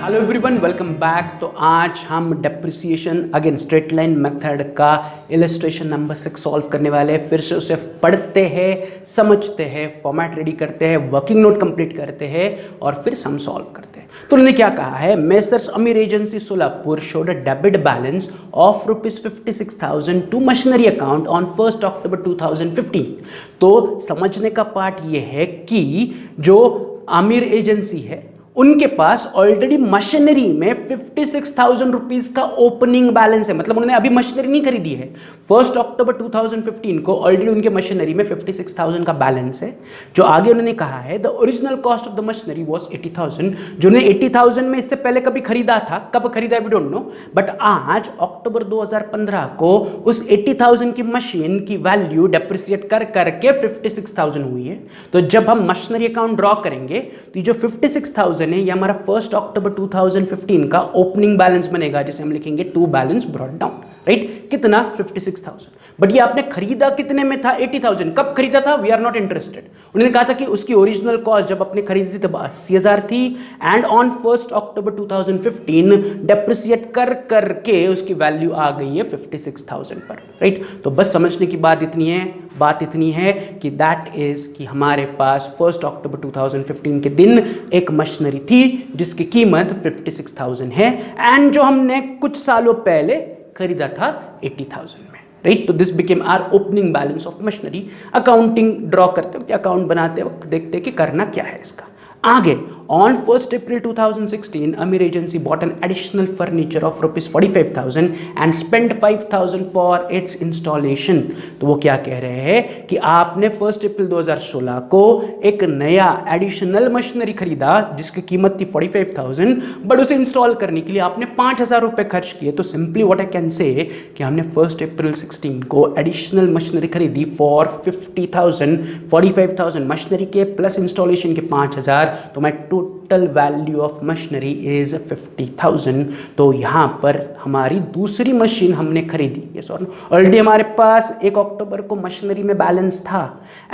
Hello everyone, welcome back. तो आज हम depreciation again straight line method का इलस्ट्रेशन नंबर 6 सॉल्व करने वाले हैं। फिर से उसे पढ़ते हैं, समझते हैं, फॉर्मेट रेडी करते हैं, वर्किंग नोट कंप्लीट करते हैं और फिर सम सॉल्व करते हैं। तो उन्होंने क्या कहा है, messrs Amir agency Solapur showed a debit balance of ₹56,000 to machinery account on 1 October 2015। तो समझने का पार्ट ये है कि जो आमिर एजेंसी है उनके पास ऑलरेडी मशीनरी में 56,000 रुपीज का ओपनिंग बैलेंस है। मतलब उन्होंने अभी मशीनरी नहीं खरीदी है। 1 अक्टूबर 2015 को ऑलरेडी उनके मशीनरी में 56,000 का बैलेंस है। जो आगे उन्होंने कहा है, the original cost of the machinery was 80,000। जो ने 80,000 में इससे पहले कभी खरीदा था, कब खरीदा वी डोंट नो, बट आज अक्टूबर 2015 को उस 80,000 की मशीन की वैल्यू डेप्रिसिएट कर करके 56,000 हुई है। तो जब हम मशीनरी अकाउंट ड्रॉ करेंगे तो ये जो 56,000 है ये हमारा 1 अक्टूबर 2015 का ओपनिंग बैलेंस बनेगा, जिसे हम लिखेंगे to balance brought down, right. कितना? 56,000। बट ये आपने खरीदा कितने में था? 80,000। कब खरीदा था? We are not interested. उन्होंने कहा था कि उसकी ओरिजिनल कॉस्ट जब आपने खरीदी थी तब 80,000 थी, एंड ऑन 1 अक्टूबर 2015 डेप्रिसिएट कर करके उसकी वैल्यू आ गई है 56,000 पर, राइट। तो बस समझने की बात इतनी है कि दैट इज कि हमारे पास 1 अक्टूबर 2015 के दिन एक मशीनरी थी जिसकी कीमत 56,000 है, एंड जो हमने कुछ सालों पहले खरीदा था 80,000 में, राइट। तो this became our opening balance of machinery. Accounting draw करते वक्त, अकाउंट बनाते वक्त देखते कि करना क्या है इसका। आगे, on 1st April 2016, Amir Agency bought an additional furniture of ₹45,000 and spent 5,000 for its installation। तो वो क्या कह रहे हैं कि आपने 1 अप्रैल 2016 को एक नया एडिशनल मशीनरी खरीदा जिसकी कीमत थी 45,000, बट उसे इंस्टॉल करने के लिए आपने 5,000 रुपए खर्च किए। तो simply what I can say कि हमने 1 अप्रैल 16 को एडिशनल मशीनरी खरीदी फॉर 50,000, 45,000 मशीनरी के प्लस इंस्टॉलेशन के 5,000। तो मैं total value of machinery is 50,000। तो यहां पर हमारी दूसरी मशीन हमने खरीदी। ये सॉरी, ऑलरेडी हमारे पास 1 अक्टूबर को मशीनरी में बैलेंस था,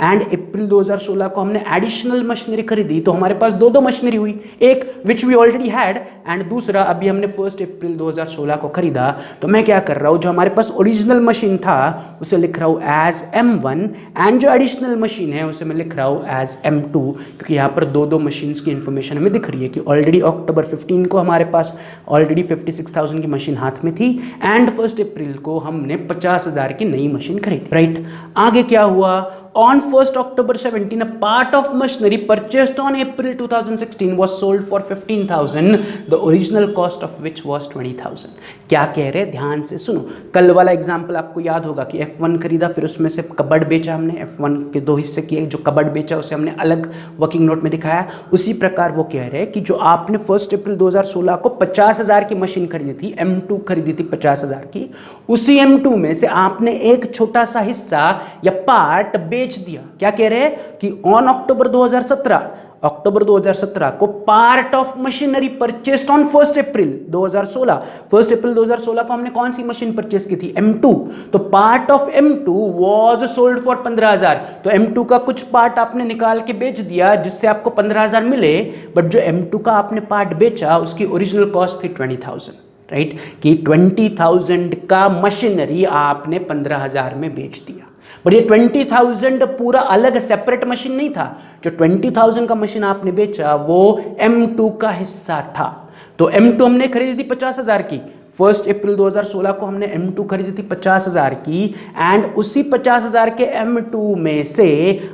एंड अप्रैल 2016 को हमने एडिशनल मशीनरी खरीदी। तो हमारे पास दो मशीनरी हुई, एक which we already had, and दूसरा अभी हमने 1 अप्रैल 2016 को खरीदा। तो मैं क्या कर रहा हूं, जो हमारे पास ओरिजिनल मशीन था उसे लिख रहा हूं एज M1, एंड जो एडिशनल मशीन है उसे मैं लिख रहा हूं एज M2, क्योंकि यहां पर दो मशीन्स की इंफॉर्मेशन हमें दिख रही है कि ऑलरेडी अक्टूबर 15 को हमारे पास ऑलरेडी 56,000 की मशीन हाथ में थी, एंड 1 अप्रैल को हमने 50,000 की नई मशीन खरीदी, राइट। आगे क्या हुआ, on 1 October 17, a part of machinery purchased on April 2016 was sold for 15,000, the original cost of which was 20,000। क्या कह रहे हैं, ध्यान से सुनो। कल वाला एग्जाम्पल आपको याद होगा कि F1 खरीदा, फिर उसमें से कबर्ड बेचा हमने। F1 के दो हिस्से किए, जो कबर्ड बेचा उसे हमने अलग वर्किंग नोट में दिखाया। उसी प्रकार वो कह रहे हैं कि जो आपने 1 अप्रैल 2016 को 50,000 की मशीन खरीदी थी, M2 खरीदी थी 50,000 की, उसी M2 में से आपने एक छोटा सा हिस्सा या पार्ट बेच दिया। क्या कह रहे हैं कि ऑन अक्टूबर 2017 को part of machinery purchased on 1 April 2016। 1 April 2016 को हमने कौन सी मशीन परचेस की थी? M2। तो part of M2 was sold for 15,000। तो M2 का कुछ पार्ट आपने निकाल के बेच दिया जिससे आपको 15,000 मिले, बट जो M2 का आपने पार्ट बेचा उसकी ओरिजिनल कॉस्ट थी 20,000, राइट। कि 20,000 का मशीनरी आपने 15,000 में बेच दिया। बट ये 20,000 पूरा अलग सेपरेट मशीन नहीं था। जो 20,000 का मशीन आपने बेचा वो M2 का हिस्सा था। तो M2 हमने खरीदी थी 50,000 की। 1 अप्रैल 2016 को हमने M2 खरीदी थी 50,000 की, एंड उसी 50,000 के M2 में से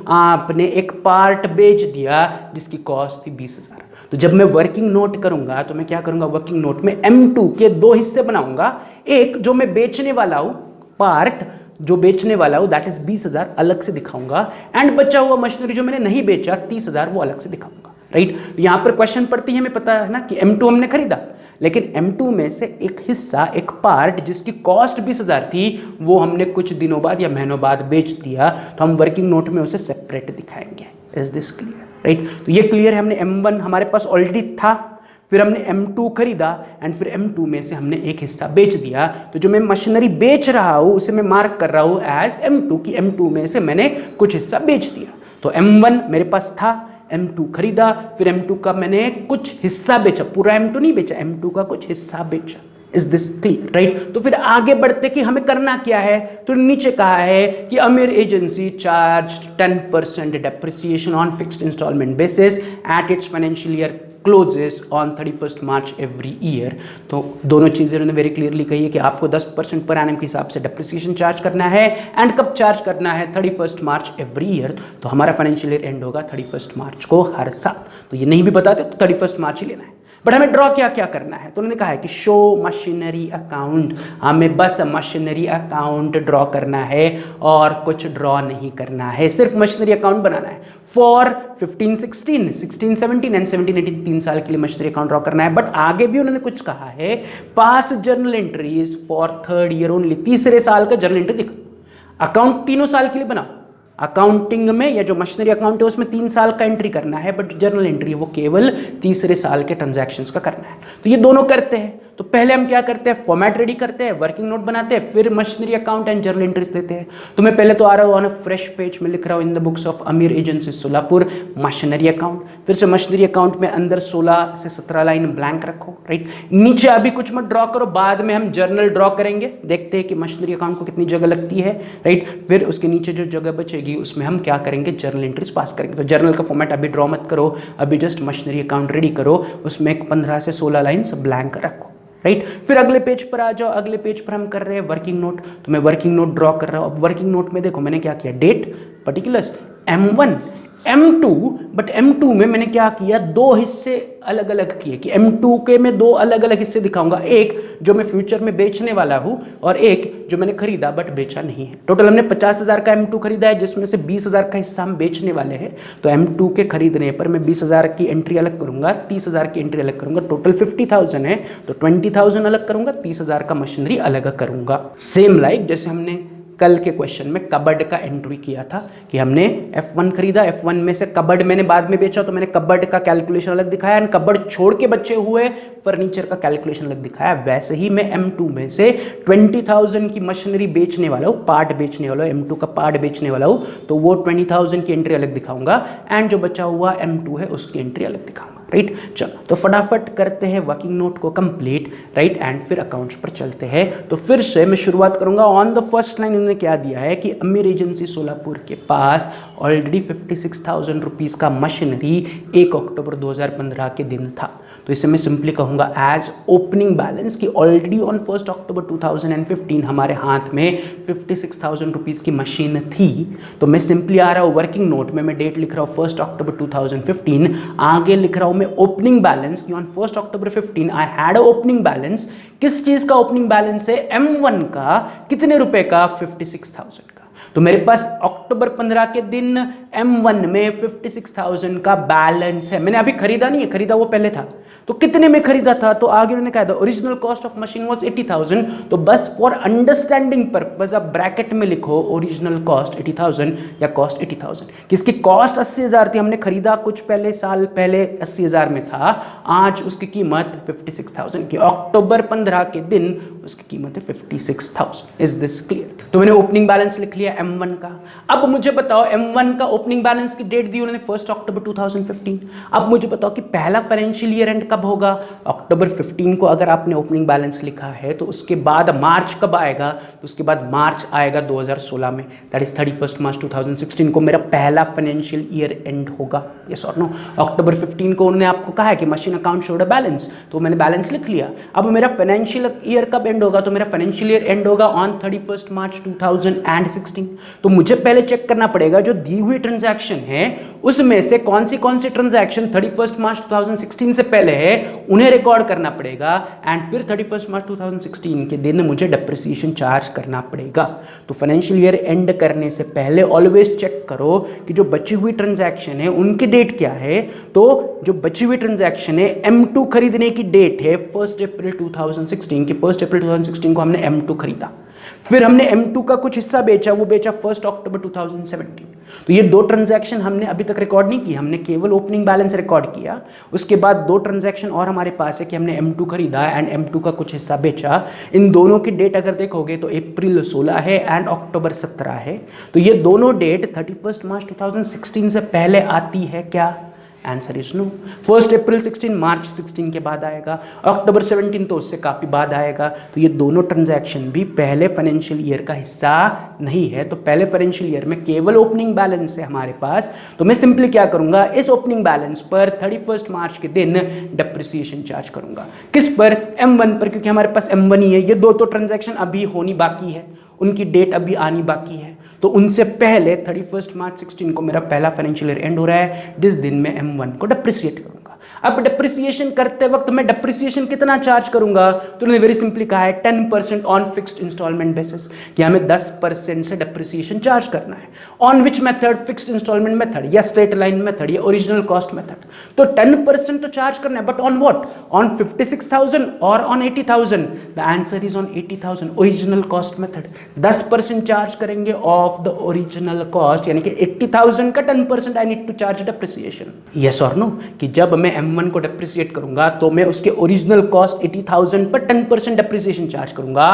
आपने एक पार्ट बेच दिया जिसकी कॉस्ट थी 20,000। तो जब मैं वर्किंग नोट करूंगा तो मैं क्या करूंगा, वर्किंग नोट में M2 के दो हिस्से बनाऊंगा। एक जो मैं बेचने वाला हूं, पार्ट जो बेचने वाला हूं दैट इज 20,000, अलग से दिखाऊंगा, एंड बचा हुआ मशीनरी जो मैंने नहीं बेचा 30,000, वो अलग से दिखाऊंगा, राइट। यहां पर क्वेश्चन पड़ती है, हमें पता है ना कि M2 हमने खरीदा, लेकिन M2 में से एक हिस्सा, एक पार्ट जिसकी कॉस्ट 20,000 थी, वो हमने कुछ दिनों बाद या महीनों बाद बेच दिया। तो हम वर्किंग नोट में उसे सेपरेट दिखाएंगे। Is this clear, right. तो ये क्लियर है, हमने M1 हमारे पास ऑलरेडी था, फिर हमने M2 खरीदा, एंड फिर M2 में से हमने एक हिस्सा बेच दिया। तो जो मैं मशीनरी बेच रहा हूं उसे मैं मार्क कर रहा हूं एज M2 की M2 में से मैंने कुछ हिस्सा बेच दिया। तो M1 मेरे पास था, M2 खरीदा, फिर M2 का मैंने कुछ हिस्सा बेचा, पूरा M2 नहीं बेचा, M2 का कुछ हिस्सा बेचा। Is this clear, right? तो फिर आगे बढ़ते कि हमें करना क्या है, तो नीचे कहा है कि Amir agency charge 10% depreciation on fixed installment basis at its financial year closes on 31st March every year. तो दोनों चीज़ें उन्होंने वेरी क्लियरली कही है कि आपको 10% पर एनम के हिसाब से डेप्रिसिएशन चार्ज करना है, एंड कब चार्ज करना है, 31st मार्च एवरी ईयर। तो हमारा फाइनेंशियल ईयर एंड होगा 31st मार्च को हर साल। तो ये नहीं भी बताते तो 31st मार्च ही लेना है। बट हमें ड्रॉ क्या क्या करना है, तो उन्होंने कहा है कि शो मशीनरी अकाउंट, हमें बस मशीनरी अकाउंट ड्रॉ करना है और कुछ ड्रॉ नहीं करना है, सिर्फ मशीनरी अकाउंट बनाना है फॉर 15-16, 16-17 एंड 17-18, 3 साल के लिए मशीनरी अकाउंट ड्रॉ करना है। बट आगे भी उन्होंने कुछ कहा है, पास journal entries for 3rd year only, तीसरे साल का जर्नल एंट्री दिखा। अकाउंट 3 साल के लिए बनाओ, अकाउंटिंग में या जो मशीनरी अकाउंट है उसमें 3 साल का एंट्री करना है, बट जर्नल एंट्री है वो केवल तीसरे साल के ट्रांजैक्शंस का करना है। तो ये दोनों करते हैं। तो पहले हम क्या करते हैं, फॉर्मेट रेडी करते हैं, वर्किंग नोट बनाते हैं, फिर machinery account and journal entries देते हैं। तो मैं पहले तो आ रहा हूँ ऑन अ फ्रेश पेज में लिख रहा हूँ इन द बुक्स ऑफ अमीर एजेंसी सोलापुर मशीनरी अकाउंट, फिर से मशीनरी अकाउंट में अंदर 16 से 17 लाइन ब्लैंक रखो, राइट? नीचे अभी कुछ मत ड्रॉ करो, बाद में हम जर्नल ड्रॉ करेंगे, देखते हैं कि मशीनरी अकाउंट को कितनी जगह लगती है, राइट? फिर उसके नीचे जो जगह बचेगी उसमें हम क्या करेंगे, जर्नल एंट्रीज पास करेंगे। तो जर्नल का फॉर्मेट अभी ड्रॉ मत करो, अभी जस्ट मशीनरी अकाउंट रेडी करो, उसमें 15 से 16 लाइन्स ब्लैंक रखो, राइट? फिर अगले पेज पर आ जाओ, अगले पेज पर हम कर रहे हैं वर्किंग नोट। तो मैं वर्किंग नोट ड्रॉ कर रहा हूं। अब वर्किंग नोट में देखो मैंने क्या किया, date, particulars, M1, M2, but M2 में मैंने क्या किया, 2 हिस्से अलग अलग किए कि M2 के मैं 2 अलग अलग हिस्से दिखाऊंगा, एक जो मैं फ्यूचर में बेचने वाला हूं और एक जो मैंने खरीदा बट बेचा नहीं है। टोटल हमने 50,000 का M2 खरीदा है, जिसमें से 20,000 का हिस्सा हम बेचने वाले हैं। तो M2 के खरीदने पर मैं 20,000 की एंट्री अलग करूंगा, 30,000 की एंट्री अलग करूंगा, टोटल 50,000 है तो 20,000 अलग करूंगा, 30,000 का मशीनरी अलग करूंगा। सेम लाइक जैसे हमने कल के क्वेश्चन में कबर्ड का एंट्री किया था कि हमने F1 खरीदा, F1 में से कबर्ड मैंने बाद में बेचा, तो मैंने कबर्ड का कैलकुलेशन अलग दिखाया, एंड कबर्ड छोड़ के बचे हुए फर्नीचर का कैलकुलेशन अलग दिखाया। वैसे ही मैं M2 में से 20,000 की मशीनरी बेचने वाला हूँ, पार्ट बेचने वाला हूँ, M2 का पार्ट बेचने वाला हूँ, तो वो 20,000 की एंट्री अलग दिखाऊंगा, एंड जो बचा हुआ M2 है उसकी एंट्री अलग दिखाऊंगा, राइट? चलो तो फटाफट करते हैं वर्किंग नोट को कंप्लीट, राइट? एंड फिर अकाउंट्स पर चलते हैं। तो फिर से मैं शुरुआत करूंगा ऑन द फर्स्ट लाइन। इन्होंने क्या दिया है कि अमीर एजेंसी सोलापुर के पास ऑलरेडी 56,000 रुपीज़ का मशीनरी 1 अक्टूबर 2015 के दिन था। तो इसे मैं सिंपली कहूँगा एज ओपनिंग बैलेंस कि ऑलरेडी ऑन 1 अक्टूबर 2015 हमारे हाथ में 56,000 रुपीज़ की मशीन थी। तो मैं सिंपली आ रहा हूँ वर्किंग नोट में, मैं डेट लिख रहा हूँ 1 अक्टूबर 2015, आगे लिख रहा हूँ मैं ओपनिंग बैलेंस कि on 1 October 15 I had opening balance. किस चीज़ का ओपनिंग बैलेंस है, M1 का, कितने रुपए का, 56,000 का। तो मेरे पास अक्टूबर 15 के दिन M1 में 56,000 का बैलेंस है। मैंने अभी खरीदा नहीं है, खरीदा वो पहले था। तो कितने में खरीदा था, तो आगे उन्होंने कहा था original cost of machine was 80,000। तो बस फॉर अंडरस्टैंडिंग पर्पस आप ब्रैकेट में लिखो ओरिजिनल कॉस्ट 80,000 या कॉस्ट 80,000। किसकी कॉस्ट 80,000 थी, हमने खरीदा कुछ पहले साल पहले 80,000 में था, आज उसकी कीमत 56,000 की। अक्टूबर 15 के दिन उसकी कीमत है 56,000। Is this clear? तो मैंने ओपनिंग बैलेंस लिख लिया M1 का। अब मुझे बताओ M1 का ओपनिंग बैलेंस की डेट दी उन्होंने 1 अक्टूबर 2015। अब मुझे बताओ कि पहला फाइनेंशियल ईयर एंड कब होगा, अक्टूबर 15 को अगर आपने ओपनिंग बैलेंस लिखा है तो उसके बाद मार्च कब आएगा, तो उसके बाद मार्च आएगा 2016 में, दैट इज 31 मार्च 2016 को मेरा पहला फाइनेंशियल ईयर एंड होगा। यस और नो? अक्टूबर 15 को उन्होंने आपको कहा है कि machine account showed a balance, तो मैंने बैलेंस लिख लिया। अब मेरा फाइनेंशियल ईयर कब एंड होगा, तो मेरा फाइनेंशियल ईयर एंड होगा ऑन 31 मार्च 2016। तो मुझे पहले चेक करना पड़ेगा जो दी हुई ट्रांजैक्शन है उसमें से कौन सी ट्रांजैक्शन 31 मार्च 2016 से पहले है, उन्हें रिकॉर्ड करना पड़ेगा, एंड फिर 31 मार्च 2016 के दिन मुझे डेप्रिसिएशन चार्ज करना पड़ेगा। तो फाइनेंशियल ईयर एंड करने से पहले ऑलवेज चेक करो कि जो बची हुई ट्रांजैक्शन है उनकी डेट क्या है। तो जो बची हुई ट्रांजैक्शन है M2 खरीदने की डेट है 1 अप्रैल 2016 की। 1 अप्रैल 2016 को हमने M2 खरीदा, फिर हमने M2 का कुछ हिस्सा बेचा, वो बेचा 1 अक्टूबर 2017। तो ये 2 ट्रांजैक्शन हमने अभी तक रिकॉर्ड नहीं की, हमने केवल ओपनिंग बैलेंस रिकॉर्ड किया। उसके बाद 2 ट्रांजैक्शन और हमारे पास है कि हमने M2 खरीदा एंड M2 का कुछ हिस्सा बेचा। इन दोनों की डेट अगर देखोगे तो अप्रैल 16 है एंड अक्टूबर 17 है। तो ये दोनों डेट 31 मार्च 2016 से पहले आती है क्या? Answer is no. 1 April 16 March 16 के बाद आएगा, अक्टूबर 17 तो उससे काफ़ी बाद आएगा। तो ये दोनों ट्रांजैक्शन भी पहले फाइनेंशियल ईयर का हिस्सा नहीं है। तो पहले फाइनेंशियल ईयर में केवल ओपनिंग बैलेंस है हमारे पास। तो मैं सिंपली क्या करूंगा, इस ओपनिंग बैलेंस पर 31 मार्च के दिन डेप्रिसिएशन चार्ज करूंगा। किस पर? M1 पर, क्योंकि हमारे पास M1 ही है। ये दो तो ट्रांजैक्शन अभी होनी बाकी है, उनकी डेट अभी आनी बाकी है। तो उनसे पहले 31 मार्च 16 को मेरा पहला फाइनेंशियल ईयर एंड हो रहा है, जिस दिन मैं M1 को डेप्रिसिएट करूंगा। अब डेप्रिसिएशन करते वक्त मैं डेप्रिसिएशन कितना चार्ज करूंगा? तो उन्होंने वेरी सिंपली कहा है 10% ऑन फिक्स्ड इंस्टॉलमेंट बेसिस, कि हमें 10% से डेप्रिसिएशन चार्ज करना है। On which method? Fixed installment method या स्ट्रेट लाइन मेथड या ओरिजिनल कॉस्ट मेथड। तो 10% तो चार्ज करना है, बट ऑन व्हाट? ऑन 56,000 और on 80,000? The answer is on 80,000, original cost method. 10% charge करेंगे ऑफ द ओरिजिनल कॉस्ट, यानी कि 80,000 का 10% I need to charge depreciation. Yes और नो? कि जब मैं M1 को डेप्रिसिएट करूंगा तो मैं उसके ओरिजिनल कॉस्ट 80,000 पर 10% डेप्रिसिएशन चार्ज करूंगा।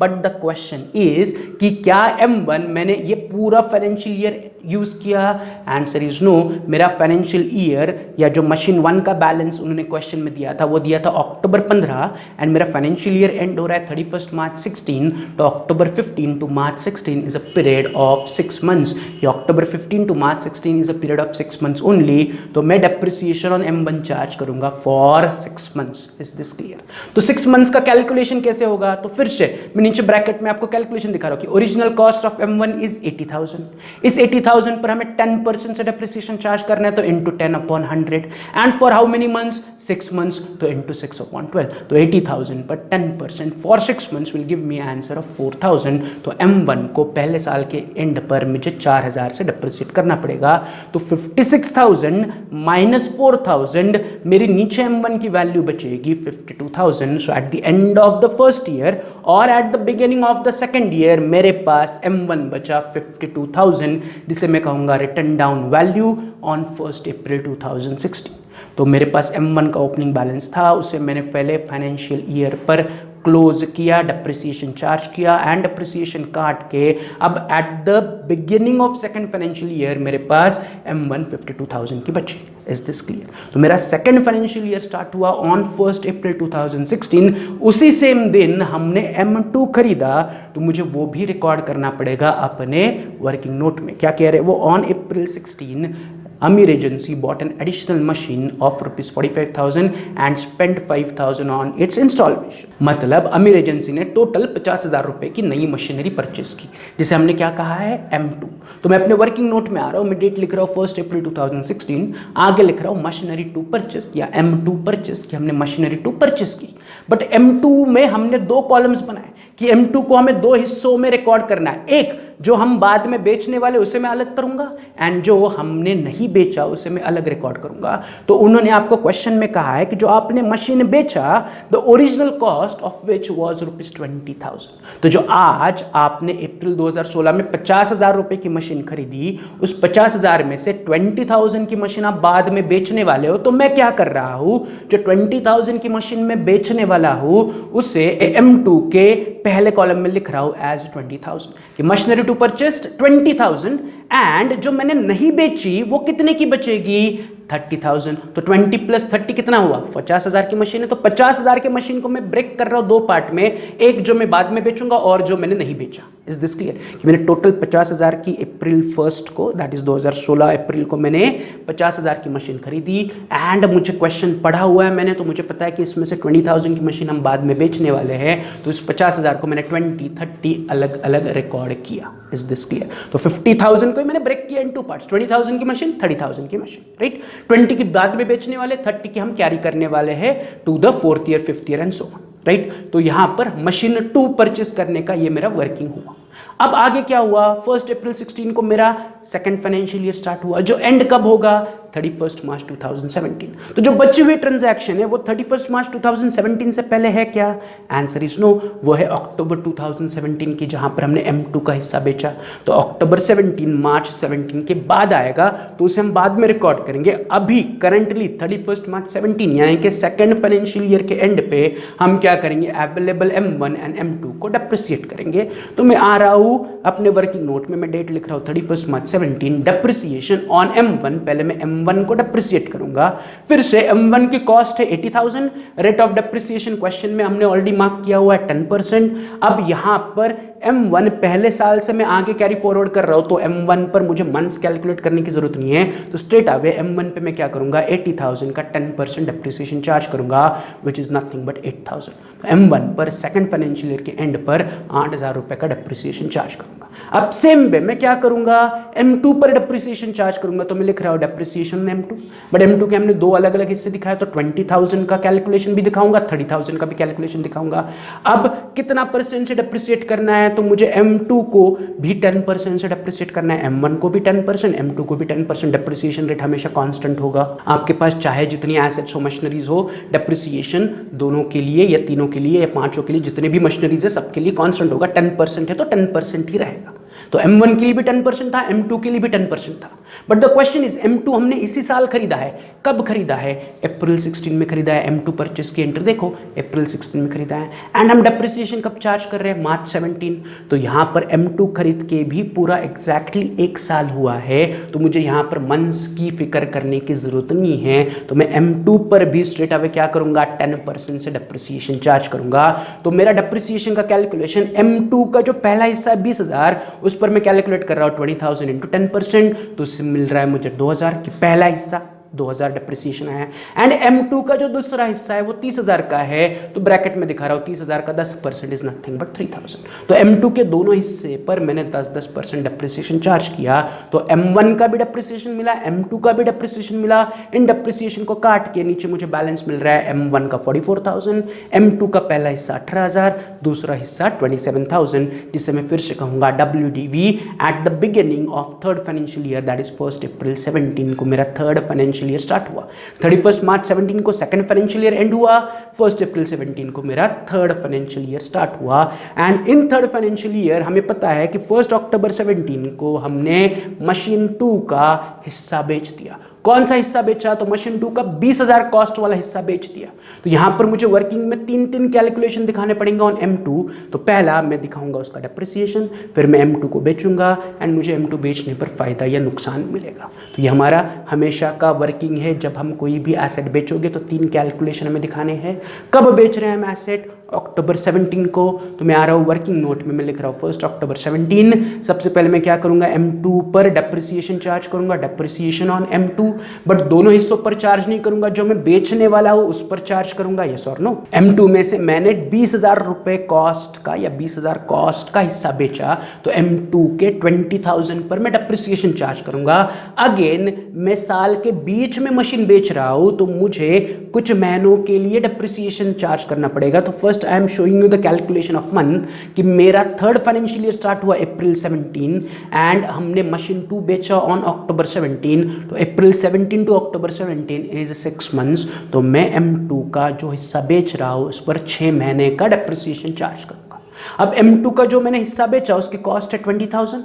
बट द क्वेश्चन इज कि क्या M1 मैंने ये पूरा फाइनेंशियल ईयर यूज किया? Answer is no. मेरा फाइनेंशियल ईयर या जो मशीन 1 का बैलेंस उन्होंने क्वेश्चन में दिया था वो दिया था अक्टूबर 15, एंड मेरा फाइनेंशियल ईयर एंड हो रहा है 31 मार्च 16। तो October 15 to March 16 is a period of 6 months. या October 15 to March 16 is a period of 6 months only. तो मैं डेप्रिसिएशन ऑन M1 चार्ज करूंगा for 6 months. Is this clear? तो 6 मंथ्स का कैलकुलेशन कैसे होगा? तो फिर से मैं नीचे ब्रैकेट में आपको कैलकुलेशन दिखा रहा हूं कि original cost of M1 is 80,000। इस 80,000 पर हमें 10% से डेप्रिसिएशन चार्ज करना है, तो into 10/100। And for how many months? 6 months, तो इंटू 6/12। तो 80,000 पर 10% for 6 months will give me answer of 4,000। तो M1 को पहले साल के एंड पर मुझे 4,000 से डेप्रिसिएट करना पड़ेगा। तो 56,000 माइनस 4,000, मेरी नीचे M1 की वैल्यू बचेगी 52,000। So at the end of the first year और at the beginning of the second year मेरे पास M1 बचा 52,000, जिसे मैं कहूंगा written down value on 1 April 2016। तो मेरे पास M1 का ओपनिंग बैलेंस था, उसे मैंने पहले फाइनेंशियल ईयर पर क्लोज किया, डेप्रिसिएशन चार्ज किया एंड डेप्रिसिएशन काट के अब eight the beginning of second financial year मेरे पास M1 52,000 की बची। Is this clear? तो मेरा सेकंड फाइनेंशियल ईयर स्टार्ट हुआ ऑन 1 अप्रैल 2016। उसी सेम दिन हमने M2 खरीदा, तो मुझे वो भी रिकॉर्ड करना पड़ेगा अपने वर्किंग नोट में। क्या कह रहे हैं वो? On April 16 Amir Agency bought an additional machine of rupees 45,000 and spent 5,000 on its installation। मतलब अमीर एजेंसी ने टोटल 50,000 रुपए की नई मशीनरी परचेस की, जिसे हमने क्या कहा है? M2। तो मैं अपने वर्किंग नोट में आ रहा हूँ, मैं डेट लिख रहा हूँ 1 अप्रैल 2016, आगे लिख रहा हूँ मशीनरी 2 परचेस या M2 परचेस की, हमने मशीनरी 2 परचेस की। बट M2 में हमने 2 कॉलम्स बनाए कि M2 को हमें 2 हिस्सों में रिकॉर्ड करना है। एक जो हम बाद में बेचने वाले उसे मैं अलग करूंगा, एंड जो हमने नहीं बेचा उसे मैं अलग रिकॉर्ड करूंगा। तो उन्होंने आपको क्वेश्चन में कहा है कि जो आपने मशीन बेचा, the original cost of which was ₹20,000। तो जो आज आपने अप्रैल 2016 में 50,000 रुपए की मशीन खरीदी, उस 50,000 में से 20,000 की मशीन आप बाद में बेचने वाले हो। तो मैं क्या कर रहा हूं, जो 20,000 की मशीन में बेचने वाला हूं उसे M2 के पहले कॉलम में लिख रहा हूं एज 20,000 कि मशीनरी टू परचेस्ड 20,000, एंड जो मैंने नहीं बेची वो कितने की बचेगी? 30,000। तो 20 प्लस 30 कितना हुआ? 50,000 की मशीन है। तो 50,000 की मशीन को मैं ब्रेक कर रहा हूं 2 पार्ट में, एक जो मैं बाद में बेचूंगा और जो मैंने नहीं बेचा। Is this clear? कि मैंने टोटल 50,000 की अप्रैल 1 को, दैट इज 2016 अप्रैल को मैंने 50,000 की मशीन खरीदी, एंड मुझे क्वेश्चन पढ़ा हुआ है मैंने, तो मुझे पता है कि इसमें से 20,000 की मशीन हम बाद में बेचने वाले हैं। तो इस 50,000 को मैंने 20, 30 अलग अलग रिकॉर्ड किया। Is this clear? तो 50,000 को मैंने ब्रेक किया इन 2 पार्ट्स, 20,000 की मशीन, 30,000 की मशीन, राइट? 20 की बाद में बेचने वाले, 30 की हम कैरी करने वाले हैं to the 4th year, 5th year and so on, right? तो यहां पर मशीन 2 परचेस करने का ये मेरा वर्किंग हुआ। अब आगे क्या हुआ? 1 अप्रैल 16 को मेरा सेकंड फाइनेंशियल ईयर स्टार्ट हुआ, जो एंड कब होगा? 31 मार्च 2017। तो जो बची हुई ट्रांजैक्शन है वो 31 मार्च 2017 से पहले है क्या? Answer is no. वो है अक्टूबर 2017 की, जहां पर हमने M2 का हिस्सा बेचा। तो अक्टूबर 17 मार्च 17 के बाद आएगा, तो उसे हम बाद में रिकॉर्ड करेंगे। अभी करंटली 31 मार्च 17 यानी कि सेकंड फाइनेंशियल ईयर के एंड पे हम क्या करेंगे? अवेलेबल M1 एंड M2 को डेप्रिसिएट करेंगे। तो मैं आ रहा रहा हूँ अपने वर्किंग नोट में, मैं डेट लिख रहा हूँ 31 मार्च 17, डेप्रिसिएशन ऑन M1, पहले मैं M1 को डेप्रिसिएट करूंगा, फिर से M1 की कॉस्ट है 80,000, रेट ऑफ डेप्रिसिएशन क्वेश्चन में हमने ऑलरेडी मार्क किया हुआ है 10%। अब यहाँ पर M1 पहले साल से मैं आगे कैरी फॉरवर्ड कर रहा हूँ, तो M1 पर मुझे मंथ्स कैलकुलेट करने की जरूरत नहीं है, तो स्ट्रेट अवे M1 पे मैं क्या करूंगा, 80,000 का 10% डेप्रिसिएशन चार्ज करूंगा, विच इज नथिंग बट 8,000। तो M1 पर सेकंड फाइनेंशियल ईयर के एंड पर 8,000 रुपए का डेप्रिसिएशन चार्ज करूंगा। अब सेम वे मैं क्या करूंगा, M2 पर डेप्रिसिएशन चार्ज करूंगा, तो मैं लिख रहा हूं डेप्रिसिएशन M2, बट M2 के हमने दो अलग अलग हिस्से दिखाए, तो 20,000 का कैलकुलेशन भी दिखाऊंगा, 30,000 का भी कैलकुलेशन दिखाऊंगा। अब कितना परसेंट से डेप्रिसिएट करना है, तो मुझे M2 को भी 10% से डेप्रिसिएट करना है, M1 को भी 10%, M2 को भी 10%। डेप्रिसिएशन रेट हमेशा कांस्टेंट होगा, आपके पास चाहे जितनी एसेट्स हो, मशीनरीज हो, डेप्रिसिएशन दोनों के लिए या तीनों के लिए या पांचों के लिए, जितने भी मशीनरीज है सबके लिए कांस्टेंट होगा। 10% है तो 10% ही रहेगा। तो M1 के लिए भी 10% था, M2 के लिए भी 10% था, but the question is M2 हमने इसी साल खरीदा है। कब खरीदा है, अप्रैल 16 में खरीदा है। M2 परचेस की एंट्री देखो, अप्रैल 16 में खरीदा है, एंड हम डेप्रिसिएशन कब चार्ज कर रहे हैं, मार्च 17। तो यहाँ पर M2 खरीद के भी पूरा एग्जैक्टली एक साल हुआ है, तो मुझे यहाँ पर मंथ्स की फिक्र करने की जरूरत नहीं है, तो मैं M2 पर भी स्ट्रेट अवे क्या करूंगा, 10% से डेप्रिसिएशन चार्ज करूंगा। तो मेरा डेप्रिसिएशन का कैलकुलेशन M2 का जो पहला हिस्सा है 20,000, उस पर मैं कैलकुलेट कर रहा हूं 20,000 इंटू 10%, तो इससे मिल रहा है मुझे 2,000 की पहला हिस्सा, 2,000 डेप्रिसिएशन आया। एंड M2 का जो दूसरा हिस्सा है वो 30,000 का है, तो ब्रैकेट में दिखा रहा हूं 30,000 का 10% इज नथिंग बट 3,000। तो M2 के दोनों हिस्से पर मैंने 10% डेप्रिसिएशन चार्ज किया, तो M1 का भी डेप्रिसिएशन मिला, M2 का भी डेप्रिसिएशन मिला। इन डेप्रिसिएशन को काट के नीचे मुझे बैलेंस मिल रहा है M1 का 44,000, M2 का पहला हिस्सा 18,000, दूसरा हिस्सा 27,000, जिसे मैं फिर से कहूंगा WDV eight the beginning of third financial year, that is 1 अप्रैल 17 को मेरा थर्ड फाइनेंशियल ईयर स्टार्ट हुआ, 31 मार्च 17 को सेकंड फाइनेंशियल ईयर एंड हुआ, 1 अप्रैल 17 को मेरा थर्ड फाइनेंशियल ईयर स्टार्ट हुआ। And in third financial year हमें पता है कि 1 अक्टूबर 17 को हमने मशीन 2 का हिस्सा बेच दिया। कौन सा हिस्सा बेचा, तो मशीन 2 का 20,000 कॉस्ट वाला हिस्सा बेच दिया। तो यहां पर मुझे वर्किंग में तीन कैलकुलेशन दिखाने पड़ेंगे ऑन M2। तो पहला मैं दिखाऊंगा उसका डेप्रिसिएशन, फिर मैं M2 को बेचूंगा एंड मुझे M2 बेचने पर फायदा या नुकसान मिलेगा। तो ये हमारा हमेशा का वर्किंग है, जब हम कोई भी एसेट बेचोगे तो 3 कैलकुलेशन हमें दिखाने हैं। कब बेच रहे हैं हम एसेट, अक्टूबर 17 को, तो मैं आ रहा हूँ वर्किंग नोट में, मैं लिख रहा हूँ 1 अक्टूबर 17। सबसे पहले मैं क्या करूंगा, M2 पर डेप्रिसिएशन चार्ज करूंगा, डेप्रिसिएशन ऑन M2, बट दोनों हिस्सों पर चार्ज नहीं करूंगा, जो मैं बेचने वाला हूं उस पर चार्ज करूंगा, यस और नो। M2 में से मैंने 20,000 रुपए कॉस्ट का या 20,000 कॉस्ट का हिस्सा बेचा, तो M2 के 20,000 पर मैं डेप्रिसिएशन चार्ज करूंगा। अगेन मैं साल के बीच में मशीन बेच रहा हूं, तो मुझे कुछ महीनों के लिए डेप्रिसिएशन चार्ज करना पड़ेगा। तो first I am showing you the calculation of month कि मेरा थर्ड फाइनेंशियल ईयर स्टार्ट हुआ अप्रैल 17 एंड हमने मशीन 2 बेचा ऑन अक्टूबर 17, तो अप्रैल 17 टू अक्टूबर 17 इज 6 मंथ्स। तो मैं M2 का जो हिस्सा बेच रहा हूं उस पर 6 महीने का डेप्रिसिएशन चार्ज करूंगा। अब M2 का जो मैंने हिस्सा बेचा उसकी कॉस्ट है 20,000,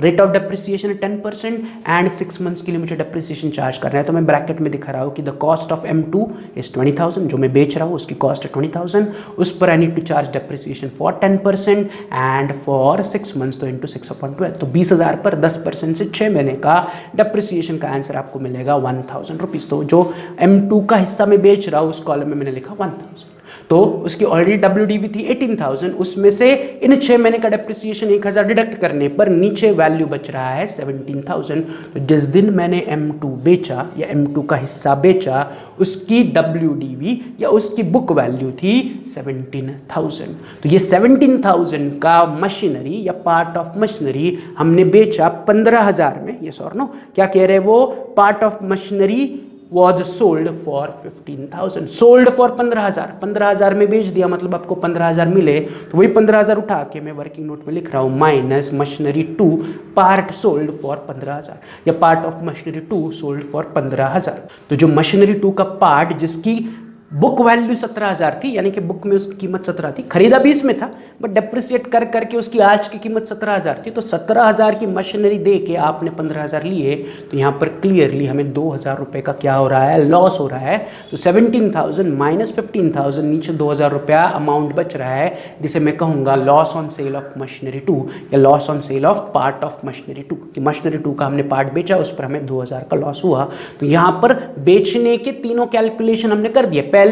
रेट ऑफ डेप्रिसिएशन है 10% एंड 6 मंथ्स के लिए मुझे डेप्रिसिएशन चार्ज करना है। तो मैं ब्रैकेट में दिखा रहा हूँ कि the cost of M2 is 20,000, जो मैं बेच रहा हूँ उसकी कॉस्ट है 20,000, उस पर I need to charge depreciation for 10% and for 6 months, तो इंटू 6/12, तो 20,000 पर 10% से 6 महीने का डेप्रिसिएशन का आंसर आपको मिलेगा 1,000 रुपीज़। तो जो M2 का हिस्सा मैं बेच रहा हूँ उस कॉलम में मैंने लिखा 1,000, तो उसकी ऑलरेडी WDV थी 18,000, उसमें से इन 6 महीने का डेप्रिसिएशन 1,000 डिडक्ट करने पर नीचे वैल्यू बच रहा है 17,000। तो जिस दिन मैंने M2 बेचा या M2 का हिस्सा बेचा उसकी WDV या उसकी बुक वैल्यू थी 17,000। तो ये 17,000 का मशीनरी या पार्ट ऑफ मशीनरी हमने बेचा 15,000 में, यस और नो, क्या कह रहे हैं वो, part of machinery was sold for 15,000, sold for 15,000 में बेच दिया, मतलब आपको 15,000 मिले, तो वही 15,000 उठा के मैं वर्किंग नोट में लिख रहा हूँ minus machinery 2 part sold for 15,000 या part of machinery 2 sold for 15,000। तो जो मशीनरी 2 का पार्ट जिसकी बुक वैल्यू 17,000 थी, यानी कि बुक में उसकी कीमत 17 थी, खरीदा 20 में था, बट डेप्रिसिएट कर करके उसकी आज की कीमत 17,000 थी। तो 17,000 की मशीनरी दे के आपने 15,000 लिए, तो यहाँ पर क्लियरली हमें 2,000 रुपये का क्या हो रहा है, लॉस हो रहा है। तो 17,000 माइनस 15,000, नीचे 2,000 रुपया अमाउंट बच रहा है, जिसे मैं कहूँगा loss on sale of machinery 2 या loss on sale of part of machinery 2, कि मशीनरी 2 का हमने पार्ट बेचा, उस पर हमें 2,000 का लॉस हुआ। तो यहाँ पर बेचने के तीनों कैलकुलेशन हमने कर दिए। पहले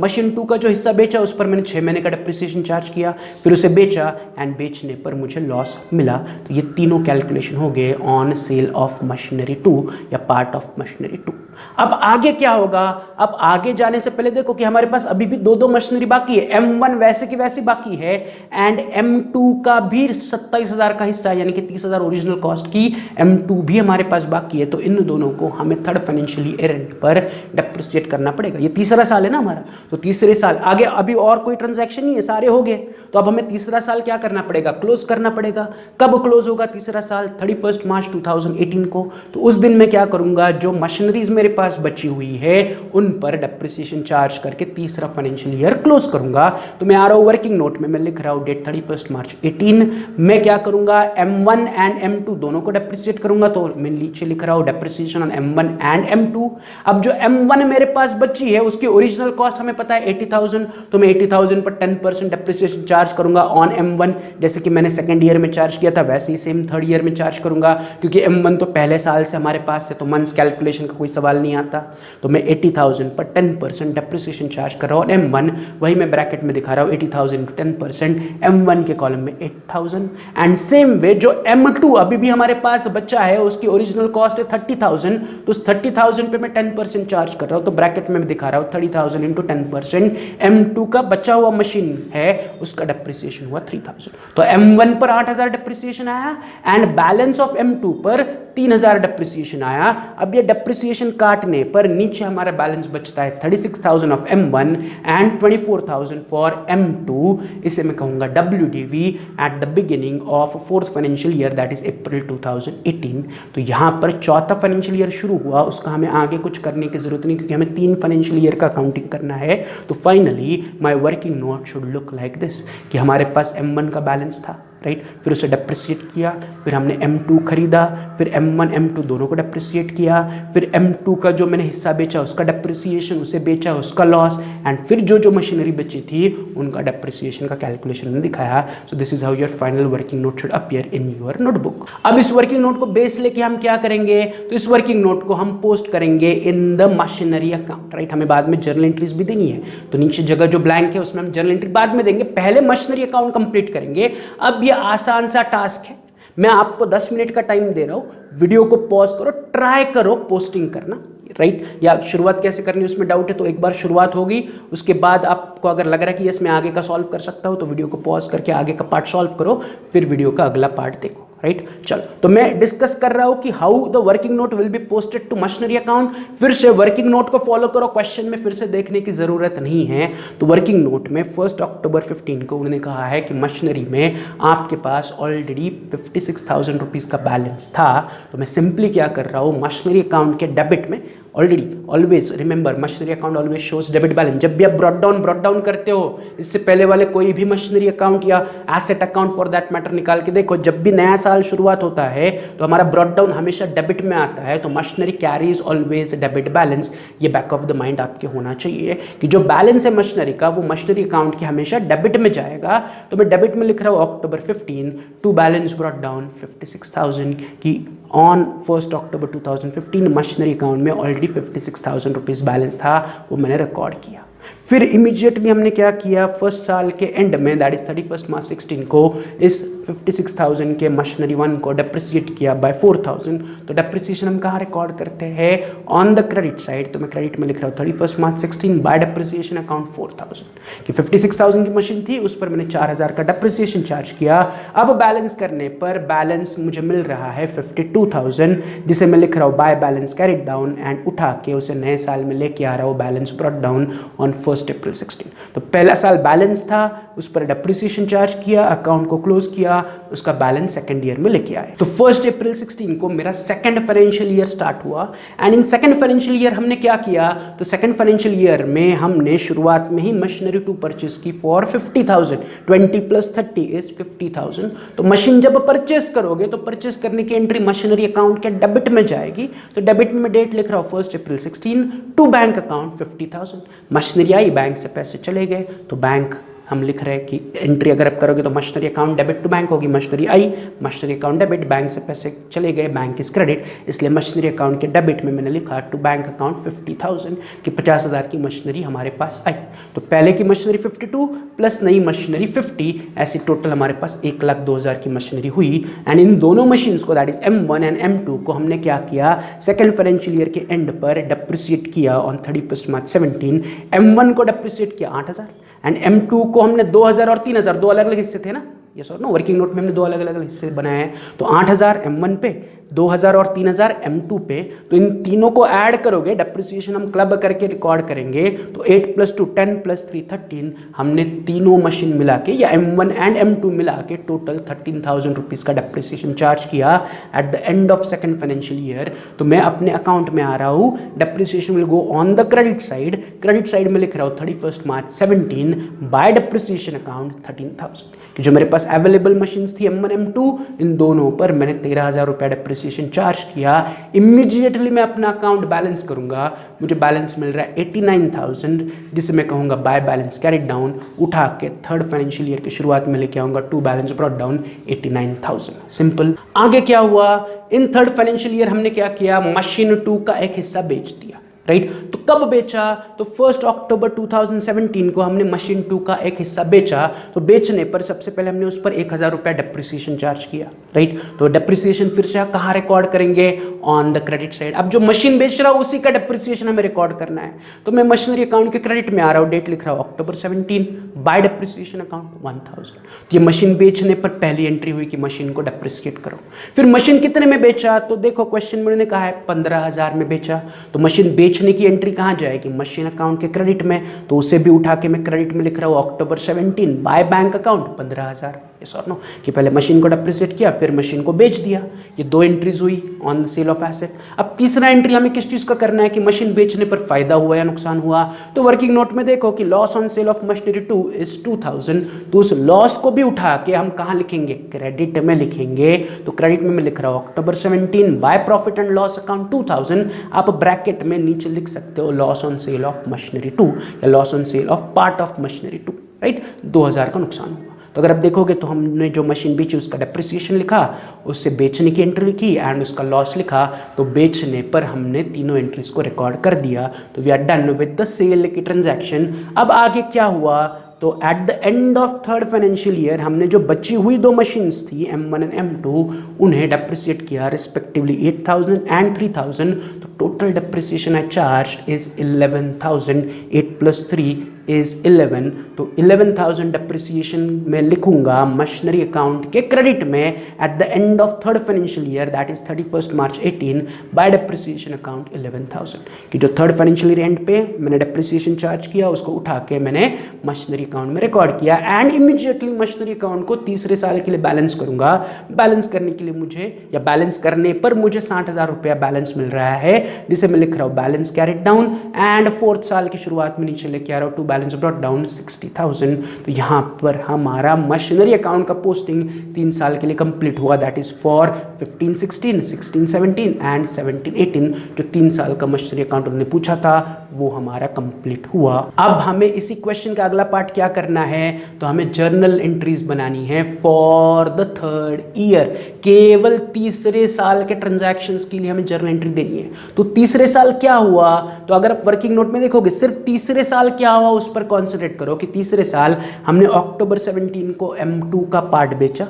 मशीन 2 का जो हिस्सा बेचा उस पर मैंने 6 महीने का डेप्रिसिएशन चार्ज किया, फिर उसे बेचा एंड बेचने पर मुझे लॉस मिला। तो ये तीनों कैलकुलेशन हो गए ऑन सेल ऑफ मशीनरी 2 या पार्ट ऑफ मशीनरी 2। अब आगे क्या होगा? अब आगे जाने से पहले देखो कि हमारे पास अभी भी दो मशीनरी बाकी है। M1 वैसे की वैसी बाकी है एंड M2 का भी 27,000 का हिस्सा यानी कि 30,000 ओरिजिनल कॉस्ट की M2 भी हमारे पास बाकी है। तो इन दोनों को हमें थर्ड फाइनेंशियल ईयर एंड पर डेप्रिसिएट करना पड़ेगा। ये तीसरा साल है ना हमारा, तो तीसरे साल आगे अभी और कोई ट्रांजैक्शन नहीं है, सारे हो गए। तो अब हमें तीसरा साल क्या करना पड़ेगा? क्लोज करना पड़ेगा। कब क्लोज होगा तीसरा साल? 31 मार्च 2018 को। तो उस दिन मैं क्या करूंगा, जो मशीनरीज मेरे पास बची हुई है उन पर डेप्रिसिएशन चार्ज करके तीसरा फाइनेंशियल ईयर क्लोज करूंगा। तो मैं आ रहा हूं वर्किंग नोट में, मैं लिख रहा हूं डेट 31 मार्च 18। मैं क्या करूंगा, M1 एंड M2 दोनों को डेप्रिसिएट करूंगा। तो मैं नीचे लिख रहा हूं depreciation on M1 and M2। अब जो M1 मेरे पास बची है उसकी ओरिजिनल कॉस्ट हमें पता है 80,000, तो मैं 80,000 पर 10% डेप्रिसिएशन चार्ज करूंगा ऑन M1, जैसे कि मैंने सेकंड ईयर में चार्ज किया था वैसे ही सेम थर्ड ईयर में चार्ज करूंगा, क्योंकि M1 तो पहले साल से हमारे पास है, तो मंथ्स कैलकुलेशन का कोई सवाल नहीं आता। तो मैं 80,000 पर 10% डेप्रिसिएशन चार्ज कर रहा हूँ M1, वही मैं ब्रैकेट में दिखा रहा हूँ 80,000 10%, M1 के कॉलम में 8,000। एंड सेम वे जो M2 अभी भी हमारे पास बच्चा है उसकी ओरिजिनल कॉस्ट है 30,000, तो उस 30,000 पे मैं 10% चार्ज कर रहा हूँ, तो ब्रैकेट में दिखा रहा हूँ 30,000 इंटू 10%। M2 का बचा हुआ मशीन है उसका डेप्रिसिएशन हुआ 3,000। तो M1 पर 8,000 डेप्रिसिएशन आया एंड बैलेंस ऑफ M2 पर 3,000 डेप्रिसिएशन आया। अब ये डेप्रिसिएशन काटने पर नीचे हमारा बैलेंस बचता है 36,000 of M1 and 24,000 for M2। इसे मैं कहूंगा WDV eight the beginning of fourth financial year, that is अप्रैल 2018। तो यहाँ पर चौथा फाइनेंशियल ईयर शुरू हुआ, उसका हमें आगे कुछ करने की जरूरत नहीं, क्योंकि हमें 3 फाइनेंशियल ईयर का काउंटिंग करना है। तो finally my working note should look like this, कि हमारे पास M1 का बैलेंस था, राइट, फिर उसे डेप्रिसिएट किया, फिर हमने M2 खरीदा, फिर M1 M2 दोनों को डेप्रिसिएट किया, फिर M2 का जो मैंने हिस्सा बेचा उसका डेप्रिसिएशन, उसे बेचा उसका लॉस, एंड फिर जो मशीनरी बची थी उनका डेप्रिसिएशन का कैलकुलेशन मैंने दिखाया। So this is how your final working note should appear in your notebook. अब इस वर्किंग नोट को बेस लेके हम क्या करेंगे, तो इस वर्किंग नोट को हम पोस्ट करेंगे in the machinery account, right. हमें बाद में जर्नल एंट्रीज भी देनी है, तो नीचे जगह जो ब्लैंक है उसमें हम जर्नल एंट्री बाद में देंगे, पहले मशीनरी अकाउंट कंप्लीट करेंगे। अब ये आसान सा टास्क है, मैं आपको 10 मिनट का टाइम दे रहा हूं, वीडियो को पॉज करो, ट्राई करो पोस्टिंग करना, राइट। या शुरुआत कैसे करनी है उसमें डाउट है, तो एक बार शुरुआत होगी, उसके बाद आपको अगर लग रहा है कि यस मैं आगे का सॉल्व कर सकता हूं, तो वीडियो को पॉज करके आगे का पार्ट सॉल्व करो, फिर वीडियो का अगला पार्ट देखो, राइट। चलो, तो मैं डिस्कस कर रहा हूं कि how the working note will be posted to machinery account. फिर से वर्किंग नोट को फॉलो करो, क्वेश्चन में फिर से देखने की जरूरत नहीं है। तो वर्किंग नोट में 1 अक्टूबर 15 को उन्होंने कहा है कि मशीनरी में आपके पास ऑलरेडी 56,000 रुपीज़ का बैलेंस था। तो मैं सिंपली क्या कर रहा हूँ, मशीनरी अकाउंट के डेबिट में already, always remember machinery account always shows debit balance. जब भी आप ब्रॉट डाउन करते हो, इससे पहले वाले कोई भी मशीनरी अकाउंट या asset account for that matter निकाल के देखो, जब भी नया साल शुरुआत होता है तो हमारा ब्रॉट डाउन हमेशा डेबिट में आता है। तो machinery carries always debit balance, ये बैक ऑफ द माइंड आपके होना चाहिए कि जो बैलेंस है मशीनरी का वो मशीनरी अकाउंट के हमेशा डेबिट में जाएगा। तो मैं डेबिट में लिख रहा हूँ अक्टूबर 15 टू बैलेंस ब्रॉट डाउन 56,000 की ऑन 1 अक्टूबर 2015 मशीनरी अकाउंट में ऑलरेडी 56,000 रुपीज़ बैलेंस था, वो मैंने रिकॉर्ड किया। फिर इमीडिएटली हमने क्या किया, फर्स्ट साल के एंड में दैट इज 31 मार्च 16 को इस 56,000 के मशीनरी 1 को डेप्रिसिएट किया बाय 4,000। तो डेप्रिसिएशन हम कहाँ रिकॉर्ड करते हैं, ऑन द क्रेडिट साइड। तो मैं क्रेडिट में लिख रहा हूँ 31 मार्च 16 बाय डेप्रिसिएशन अकाउंट 4,000 कि 56,000 की मशीन थी, उस पर मैंने 4,000 का डेप्रिसिएशन चार्ज किया। अब बैलेंस करने पर बैलेंस मुझे मिल रहा है 52,000, जिसे मैं लिख रहा हूँ by balance carried down and उठा के उसे नए साल में लेके आ रहा हूँ balance brought down on 1 April 16। तो पहला साल बैलेंस था, उस पर डेप्रिसिएशन चार्ज किया, अकाउंट को क्लोज किया, उसका बैलेंस सेकंड ईयर में लेके आए। तो 1 अप्रैल 16 को मेरा सेकंड फाइनेंशियल ईयर स्टार्ट हुआ and in second financial year हमने क्या किया, तो सेकंड फाइनेंशियल ईयर में हमने शुरुआत में ही मशीनरी 2 परचेस की फॉर 50,000, 20 + 30 इज 50,000। तो मशीन जब परचेस करोगे तो परचेस करने की एंट्री मशीनरी अकाउंट के डेबिट में जाएगी। तो डेबिट में डेट लिख रहा हूं 1 April 16 to bank account 50,000। Machinery आई, बैंक से पैसे चले गए, तो बैंक हम लिख रहे हैं कि एंट्री अगर आप करोगे तो machinery account debit to bank होगी। मशीनरी आई, मशीनरी अकाउंट डेबिट, बैंक से पैसे चले गए, बैंक इज क्रेडिट, इसलिए मशीनरी अकाउंट के डेबिट में मैंने लिखा टू बैंक अकाउंट 50,000 कि 50,000 की मशीनरी हमारे पास आई। तो पहले की मशीनरी 52 प्लस नई मशीनरी 50, ऐसी टोटल हमारे पास 1,02,000 की मशीनरी हुई। एंड इन दोनों मशीन्स को that is M1 and M2 को हमने क्या किया, सेकेंड फाइनेंशियल ईयर के एंड पर डेप्रिसिएट किया ऑन 31 मार्च 17। M1 को डेप्रिसिएट किया 8,000 एंड M2 को हमने 2,000 और 3,000, दो अलग अलग हिस्से थे ना, यस और नो, वर्किंग नोट में हमने दो अलग अलग हिस्से बनाए हैं। तो 8,000 M1 पे, 2,000 और 3,000 M2 पे। तो इन तीनों को ऐड करोगे, डेप्रिसिएशन हम क्लब करके रिकॉर्ड करेंगे, तो 8 + 2 10 + 3 13। हमने तीनों मशीन मिला के या M1 एंड M2 मिला के टोटल 13,000 रुपीज़ का डेप्रिसिएशन चार्ज किया eight the end of second financial year. तो मैं अपने अकाउंट में आ रहा हूँ, depreciation will go on the credit side में लिख रहा हूँ 31 मार्च 17 बाय डेप्रिसिएशन अकाउंट 13,000 कि जो मेरे पास अवेलेबल मशीन्स थी M1 M2, इन दोनों पर मैंने 13,000 रुपये डेप्रिसिएशन चार्ज किया। इमीडिएटली मैं अपना अकाउंट बैलेंस करूंगा, मुझे बैलेंस मिल रहा है 89,000, जिसे मैं कहूंगा बाय बैलेंस कैरिड डाउन, उठा के थर्ड फाइनेंशियल ईयर की शुरुआत में लेके आऊंगा to balance brought down 89,000। Simple. आगे क्या हुआ, इन थर्ड फाइनेंशियल ईयर हमने क्या किया, मशीन 2 का एक हिस्सा बेच दिया, राइट। तो कब बेचा, तो 1 अक्टूबर 2017 को हमने मशीन 2 का एक हिस्सा बेचा। तो बेचने पर सबसे पहले हमने उस पर 1,000 रुपया डेप्रिसिएशन चार्ज किया, राइट। तो डेप्रिसिएशन फिर से कहाँ रिकॉर्ड करेंगे, ऑन द क्रेडिट साइड। अब जो मशीन बेच रहा हूँ उसी का डेप्रिसिएशन हमें रिकॉर्ड करना है। तो मैं मशीनरी अकाउंट के क्रेडिट में आ रहा हूँ, डेट लिख रहा हूँ अक्टूबर 17 बाय डेप्रिसिएशन अकाउंट 1,000। तो ये मशीन बेचने पर पहली एंट्री हुई कि मशीन को डेप्रिसिएट करो। फिर मशीन कितने में बेचा, तो देखो क्वेश्चन में उन्होंने कहा है 15,000 में बेचा। तो मशीन बेचने की एंट्री कहाँ जाएगी, मशीन अकाउंट के क्रेडिट में। तो उसे भी उठा के मैं क्रेडिट में लिख रहा हूँ अक्टूबर 17 बाय बैंक अकाउंट 15,000, यस और नो, कि पहले मशीन को डेप्रिसिएट किया फिर मशीन को बेच दिया। ये दो एंट्रीज हुई on the sale of asset. अब तीसरा एंट्री हमें किस चीज का करना है कि मशीन बेचने पर फायदा हुआ या नुकसान हुआ। तो वर्किंग नोट में देखो कि loss on sale of machinery 2 is 2,000। तो उस लॉस को भी उठा के हम कहाँ लिखेंगे, क्रेडिट में लिखेंगे। तो क्रेडिट में मैं लिख रहा हूँ अक्टूबर 17 by profit and loss account 2,000। आप ब्रैकेट में नीचे लिख सकते हो loss on sale of machinery 2 या loss on sale of part of machinery 2, right. 2,000 का नुकसान हुआ। तो अगर आप देखोगे तो हमने जो मशीन बेची उसका डेप्रिसिएशन लिखा, उससे बेचने की एंट्री लिखी एंड उसका लॉस लिखा। तो बेचने पर हमने तीनों एंट्रीज को रिकॉर्ड कर दिया। तो we are done with the sale की ट्रांजैक्शन। अब आगे क्या हुआ, तो at the end of third financial year हमने जो बची हुई दो मशीन्स थी M1 एंड M2 उन्हें डेप्रिसिएट किया रिस्पेक्टिवली 8,000 एंड 3,000। तो total depreciation I charge is 11,000। 8 + 3 is 11। तो 11,000 डेप्रिसिएशन में लिखूंगा मशीनरी अकाउंट के क्रेडिट में eight the end of third financial year that is 31 March 18 bye depreciation account 11,000 कि जो थर्ड फाइनेंशियल ईयर एंड पे मैंने डेप्रिसिएशन चार्ज किया उसको उठा के मैंने मशीनरी अकाउंट में रिकॉर्ड किया एंड इमीडिएटली मशीनरी अकाउंट को तीसरे साल के लिए बैलेंस करूंगा। बैलेंस करने के लिए मुझे या बैलेंस करने पर मुझे 60,000 रुपया बैलेंस मिल रहा है, जिसे मैं लिख रहा हूँ balance carried down and fourth साल की शुरुआत में नीचे लेके आ रहा हूँ टू बैलेंस ब्रॉट डाउन 60,000। तो यहाँ पर हमारा मशीनरी अकाउंट का पोस्टिंग 3 साल के लिए कंप्लीट हुआ, दैट इज फॉर 15-16, 16-17 एंड 17-18। जो 3 साल का मशीनरी अकाउंट उन्होंने पूछा था वो हमारा कंप्लीट हुआ। अब हमें इसी क्वेश्चन का अगला पार्ट क्या करना है, तो हमें जर्नल एंट्रीज बनानी है फॉर द थर्ड ईयर। केवल तीसरे साल के ट्रांजैक्शंस के लिए हमें जर्नल एंट्री देनी है। तो तीसरे साल क्या हुआ, तो अगर आप वर्किंग नोट में देखोगे सिर्फ तीसरे साल क्या हुआ उस पर कॉन्सेंट्रेट करो कि तीसरे साल हमने अक्टूबर 17 को M2 का पार्ट बेचा,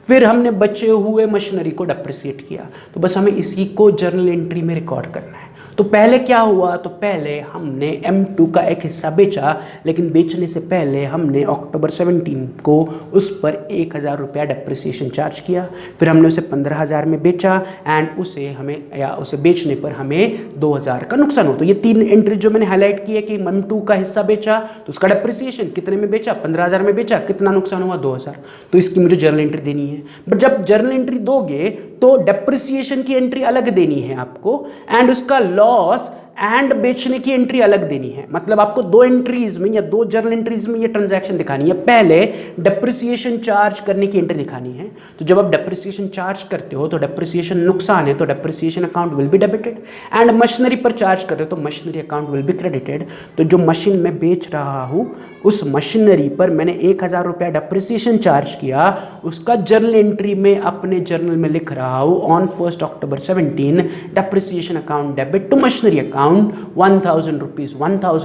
फिर हमने बचे हुए मशीनरी को डेप्रिसिएट किया। तो बस हमें इसी को जर्नल एंट्री में रिकॉर्ड करना है। तो पहले क्या हुआ, तो पहले हमने M2 का एक हिस्सा बेचा, लेकिन बेचने से पहले हमने अक्टूबर 17 को उस पर 1000 रुपया डेप्रिसिएशन चार्ज किया, फिर हमने उसे 15,000 में बेचा एंड उसे बेचने पर हमें 2000 का नुकसान हो। तो ये 3 एंट्री जो मैंने हाईलाइट की है कि M2 का हिस्सा बेचा तो उसका डेप्रिसिएशन कितने में बेचा, 15,000 में बेचा, कितना नुकसान हुआ, 2000। तो इसकी मुझे जर्नल एंट्री देनी है। बट जब जर्नल एंट्री दोगे तो डेप्रिसिएशन की एंट्री अलग देनी है आपको एंड उसका लॉस एंड बेचने की एंट्री अलग देनी है। मतलब आपको 2 एंट्रीज में या 2 जर्नल एंट्रीज में ये ट्रांजैक्शन दिखानी है। पहले डेप्रिसिएशन चार्ज करने की एंट्री दिखानी है। तो जब आप डेप्रिसिएशन चार्ज करते हो तो डेप्रिसिएशन नुकसान है तो depreciation account will be debited and machinery पर चार्ज कर रहे हो तो machinery account will be credited. तो जो मशीन में बेच रहा हूं उस मशीनरी पर मैंने 1000 रुपया डेप्रिसिएशन चार्ज किया, उसका जर्नल एंट्री में अपने जर्नल में लिख रहा हूं on 1 October 17 depreciation account debit to machinery account 1000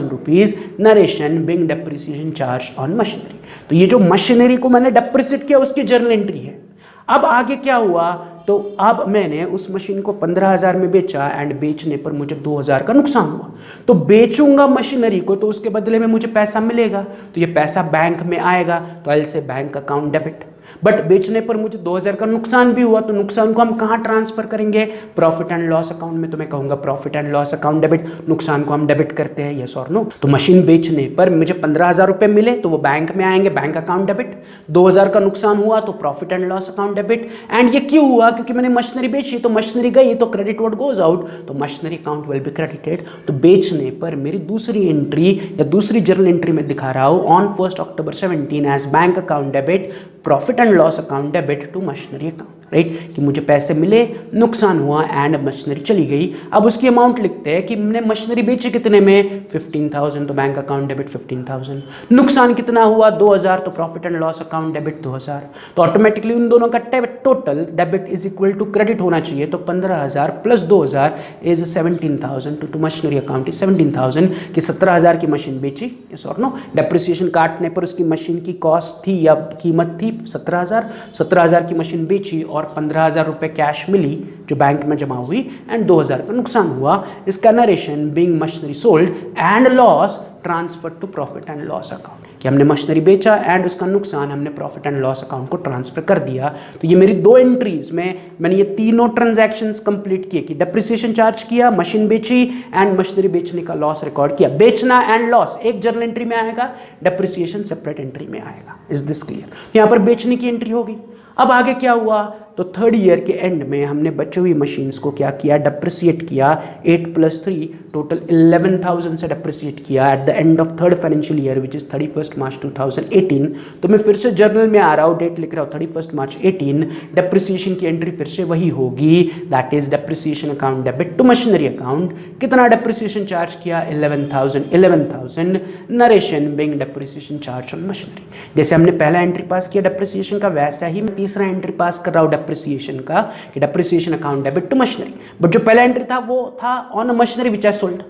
rupees narration being depreciation charge on machinery. तो ये जो मशीनरी को मैंने डेप्रिसिएट किया उसकी जर्नल एंट्री है। अब आगे क्या हुआ, तो अब मैंने उस मशीन को 15,000 में बेचा एंड बेचने पर मुझे 2000 का नुकसान हुआ। तो बेचूंगा मशीनरी को तो उसके बदले में मुझे पैसा मिलेगा, तो ये पैसा बैंक में आएगा, तो एल से बैंक अकाउंट डेबिट। बट बेचने पर मुझे 2000 का नुकसान भी हुआ, तो नुकसान को हम कहाँ ट्रांसफर करेंगे, प्रॉफिट एंड लॉस अकाउंट में। तो मैं कहूँगा profit and loss account debit, नुकसान को हम डेबिट करते हैं, यस और नो। तो मशीन बेचने पर मुझे 15,000 रुपये मिले तो वो बैंक में आएंगे, बैंक अकाउंट डेबिट। 2000 का नुकसान हुआ तो profit and loss account debit. And ये क्यों हुआ, क्योंकि मैंने मशीनरी बेची तो मशीनरी गई तो क्रेडिट व्हाट गोज आउट, तो machinery account will be credited. तो बेचने पर मेरी दूसरी एंट्री या दूसरी जर्नल एंट्री में दिखा रहा हूँ on 1 October 17 as bank account debit profit and loss account debit to machinery account, right, कि मुझे पैसे मिले, नुकसान हुआ एंड मशीनरी चली गई। अब उसकी अमाउंट लिखते हैं कि मैंने मशीनरी बेची कितने में, 15,000, तो बैंक अकाउंट डेबिट 15,000। नुकसान कितना हुआ, 2000, तो profit and loss account debit 2000। तो ऑटोमेटिकली उन दोनों का total debit is equal to credit होना चाहिए। तो 15,000 plus 2000 is 17,000 to machinery account is 17,000 कि 17,000 की मशीन बेची, यस और नो। डेप्रिसिएशन काटने पर उसकी मशीन की कॉस्ट थी या कीमत थी 17,000 की मशीन बेची और 15,000 रुपये कैश मिली जो बैंक में जमा हुई एंड 2000 का नुकसान हुआ। इसका narration being machinery sold and loss transfer to profit and loss account, कि हमने मशीनरी बेचा एंड उसका नुकसान हमने प्रॉफिट एंड लॉस अकाउंट को ट्रांसफर कर दिया। तो ये मेरी 2 एंट्रीज में मैंने ये तीनों ट्रांजैक्शंस कंप्लीट किए कि डेप्रिसिएशन चार्ज किया, मशीन बेची एंड मशीनरी बेचने का लॉस रिकॉर्ड किया। बेचना एंड लॉस एक जर्नल एंट्री में आएगा, डेप्रिसिएशन सेपरेट एंट्री में आएगा। Is this clear? यहाँ पर बेचने की एंट्री होगी। अब आगे क्या हुआ, तो 3rd ईयर के एंड में हमने बची हुई मशीन्स को क्या किया, डेप्रिसिएट किया। 8 + 3 टोटल 11,000 से डेप्रिसिएट किया eight the end of 3rd financial year which is 31 March 2018। तो मैं फिर से जर्नल में आ रहा हूँ, डेट लिख रहा हूँ 31 मार्च 18। डेप्रिसिएशन की एंट्री फिर से वही होगी, that is depreciation account debit to machinery account. कितना डेप्रिसिएशन चार्ज किया, 11,000 narration being depreciation charge on machinery. जैसे हमने पहला एंट्री पास किया डेप्रिसिएशन का, वैसा ही मैं तीसरा एंट्री पास कर रहा हूँ डेप्रिसिएशन का, कि depreciation account debit to machinery. But जो पहला एंट्री था वो था on machinery which are sold.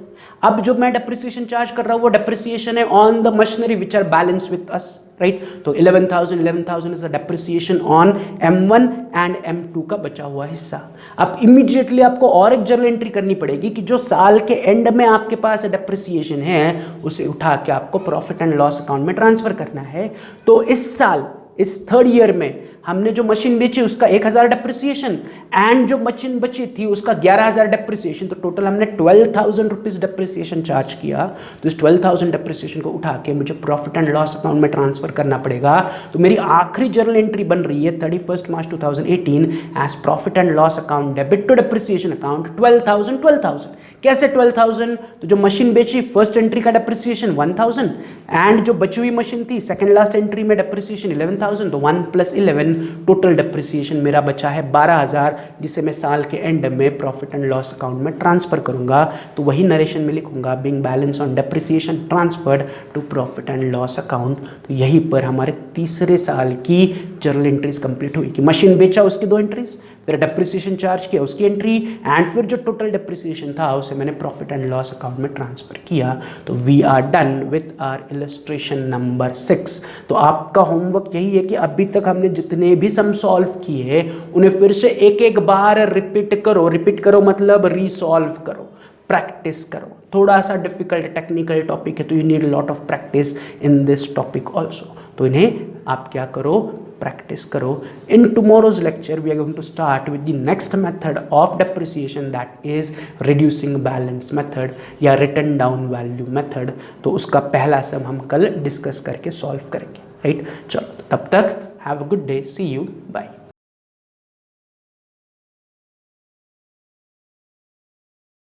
अब जो मैं डेप्रिसिएशन चार्ज कर रहा हूँ वो डेप्रिसिएशन है on the machinery which are balance with us, right. तो 11,000 is the depreciation on M1 and M2 का बचा हुआ हिस्सा। अब इमीडिएटली आपको और एक जर्नल एंट्री करनी पड़ेगी कि जो साल के एंड में आपके पास डेप्रिसिएशन है उसे उठा के आपको प्रॉफिट एंड लॉस अकाउंट में ट्रांसफर करना है। तो इस साल, इस 3rd ईयर में हमने जो मशीन बेची उसका 1000 डेप्रिसिएशन एंड जो मशीन बची थी उसका 11,000 डेप्रिसिएशन। तो टोटल हमने 12,000 रुपीज डेप्रिसिएशन चार्ज किया। तो इस 12,000 डेप्रिसिएशन को उठा के मुझे प्रॉफिट एंड लॉस अकाउंट में ट्रांसफर करना पड़ेगा। तो मेरी आखिरी जर्नल एंट्री बन रही है 31 March 2018 as profit and loss account debit to depreciation account 12,000। कैसे 12,000? तो जो मशीन बेची फर्स्ट एंट्री का डेप्रिसिएशन 1,000 एंड जो बची हुई मशीन थी सेकंड लास्ट एंट्री में डेप्रिसिएशन 11,000। तो 1 + 11 टोटल डेप्रिसिएशन मेरा बचा है 12,000, जिसे मैं साल के एंड में प्रॉफिट एंड लॉस अकाउंट में ट्रांसफर करूंगा। तो वही नरेशन में लिखूंगा, being balance on depreciation transferred to profit and loss account. तो यहीं पर हमारे तीसरे साल की जर्नल एंट्रीज कंप्लीट हुई कि मशीन बेचा उसकी 2 एंट्रीज, फिर डेप्रिसिएशन चार्ज किया उसकी एंट्री एंड फिर जो टोटल डेप्रिसिएशन था उसे मैंने प्रॉफिट एंड लॉस अकाउंट में ट्रांसफर किया। तो we are done with our illustration number 6। तो आपका होमवर्क यही है कि अभी तक हमने जितने भी सम सॉल्व किए उन्हें फिर से एक बार रिपीट करो। रिपीट करो मतलब रीसॉल्व करो। प्रैक्टिस करो। थोड़ा सा डिफिकल्ट टेक्निकल टॉपिक है तो you need lot of practice in this topic also. तो इन्हें आप क्या करो, प्रैक्टिस करो। In tomorrow's lecture we are going to start with the next method of depreciation, that is reducing balance method या written down value method. तो उसका पहला सम हम कल डिस्कस करके सॉल्व करेंगे, राइट। चलो तब तक have a good day, see you, bye.